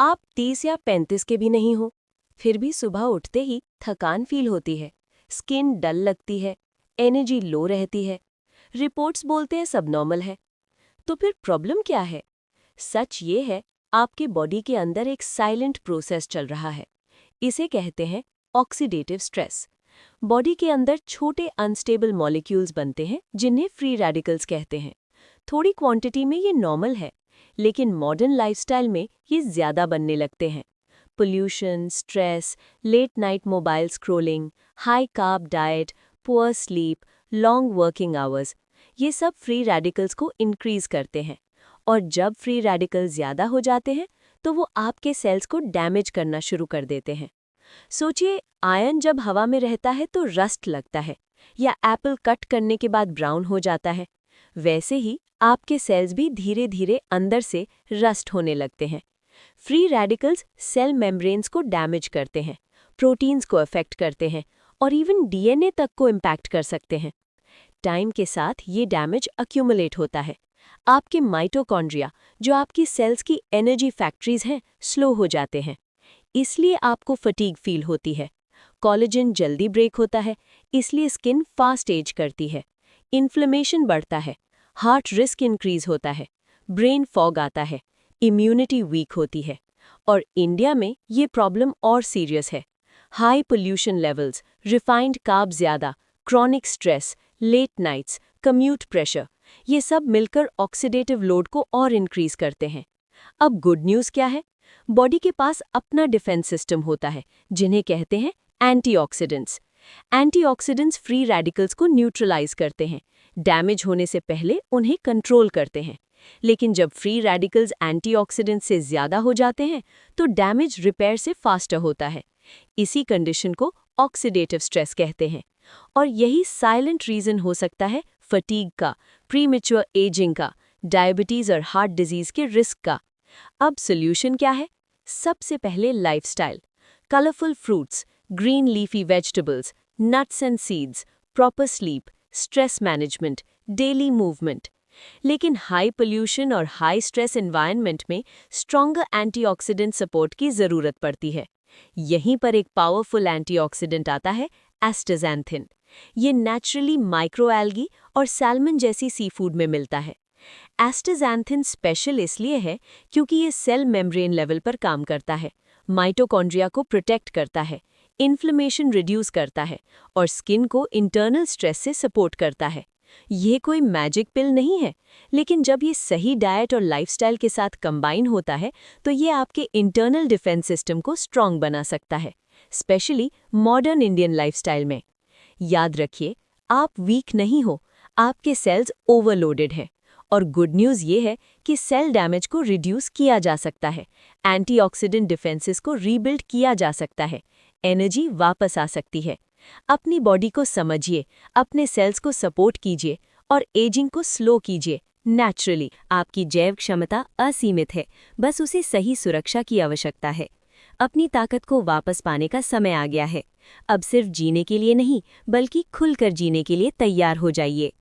आप 30 या 35 के भी नहीं हो, फिर भी सुबह उठते ही थकान फील होती है, स्किन डल लगती है, एनर्जी लो रहती है। रिपोर्ट्स बोलते हैं सब नॉर्मल है। तो फिर प्रॉब्लम क्या है? सच ये है, आपके बॉडी के अंदर एक साइलेंट प्रोसेस चल रहा है। इसे कहते हैं ऑक्सीडेटिव स्ट्रेस। बॉडी के अंदर छोटे अनस्टेबल मॉलिक्यूल्स बनते हैं जिन्हें फ्री रेडिकल्स कहते हैं। थोड़ी क्वांटिटी में ये नॉर्मल है, लेकिन मॉडर्न लाइफस्टाइल में ये ज़्यादा बनने लगते हैं। Pollution, stress, late night mobile scrolling, high carb diet, poor sleep, long working hours, ये सब फ्री रेडिकल्स को इंक्रीज करते हैं। और जब फ्री रेडिकल्स ज़्यादा हो जाते हैं तो वो आपके सेल्स को डैमेज करना शुरू कर देते हैं। सोचिए, आयरन जब हवा में रहता है तो रस्ट लगता है, या एप्पल कट करने के बाद ब्राउन हो जाता है। वैसे ही आपके सेल्स भी धीरे धीरे अंदर से रस्ट होने लगते हैं। फ्री रेडिकल्स सेल मेम्ब्रेन्स को डैमेज करते हैं, प्रोटीन्स को अफेक्ट करते हैं और इवन डीएनए तक को इम्पैक्ट कर सकते हैं। टाइम के साथ ये डैमेज अक्यूमुलेट होता है। आपके माइटोकॉन्ड्रिया, जो आपकी सेल्स की एनर्जी फैक्ट्रीज हैं, स्लो हो जाते हैं। इसलिए आपको फटीग फील होती है। कोलेजन जल्दी ब्रेक होता है, इसलिए स्किन फास्ट एज करती है। इन्फ्लेमेशन बढ़ता है, हार्ट रिस्क इंक्रीज होता है, ब्रेन फॉग आता है, इम्यूनिटी वीक होती है। और इंडिया में ये प्रॉब्लम और सीरियस है। High pollution levels, refined carb ज़्यादा, chronic stress, late nights, commute pressure, ये सब मिलकर ऑक्सीडेटिव लोड को और इंक्रीज करते हैं। अब गुड न्यूज़ क्या है? बॉडी के पास अपना डिफेंस सिस्टम होता है, जिन्हें कहते हैं एंटीऑक्सीडेंट्स। एंटीऑक्सीडेंट्स फ्री रेडिकल्स को न्यूट्रलाइज करते हैं, डैमेज होने से पहले उन्हें कंट्रोल करते हैं। लेकिन जब फ्री रेडिकल्स एंटीऑक्सीडेंट्स से ज़्यादा हो जाते हैं तो डैमेज रिपेयर से फास्टर होता है। इसी कंडीशन को ऑक्सीडेटिव स्ट्रेस कहते हैं। और यही साइलेंट रीज़न हो सकता है फटीग का, प्रीमेच्योर एजिंग का, डायबिटीज़ और हार्ट डिजीज़ के रिस्क का। अब सोल्यूशन क्या है? सबसे पहले lifestyle, colourful fruits, green leafy vegetables, nuts and seeds, proper sleep, stress management, daily movement. लेकिन हाई पोल्यूशन और हाई स्ट्रेस एनवायरनमेंट में स्ट्रॉन्गर एंटीऑक्सीडेंट सपोर्ट की ज़रूरत पड़ती है। यहीं पर एक पावरफुल एंटीऑक्सीडेंट आता है, एस्टाज़ैंथिन। ये नेचुरली माइक्रोएल्गी और सैल्मन जैसी सीफूड में मिलता है। एस्टाज़ैंथिन स्पेशल इसलिए है क्योंकि ये सेल मेम्ब्रेन लेवल पर काम करता है, माइटोकॉन्ड्रिया को प्रोटेक्ट करता है, इन्फ्लेमेशन रिड्यूस करता है और स्किन को इंटरनल स्ट्रेस से सपोर्ट करता है। ये कोई मैजिक पिल नहीं है, लेकिन जब ये सही डाइट और लाइफस्टाइल के साथ कंबाइन होता है तो ये आपके इंटरनल डिफेंस सिस्टम को स्ट्रॉन्ग बना सकता है, स्पेशली मॉडर्न इंडियन लाइफस्टाइल में। याद रखिए, आप वीक नहीं हो, आपके सेल्स ओवरलोडेड हैं। और गुड न्यूज़ ये है कि सेल डैमेज को रिड्यूस किया जा सकता है, एंटीऑक्सीडेंट डिफेंसेस को रीबिल्ड किया जा सकता है, एनर्जी वापस आ सकती है। अपनी बॉडी को समझिए, अपने सेल्स को सपोर्ट कीजिए और एजिंग को स्लो कीजिए नेचुरली। आपकी जैव क्षमता असीमित है, बस उसे सही सुरक्षा की आवश्यकता है। अपनी ताकत को वापस पाने का समय आ गया है। अब सिर्फ जीने के लिए नहीं, बल्कि खुलकर जीने के लिए तैयार हो जाइए।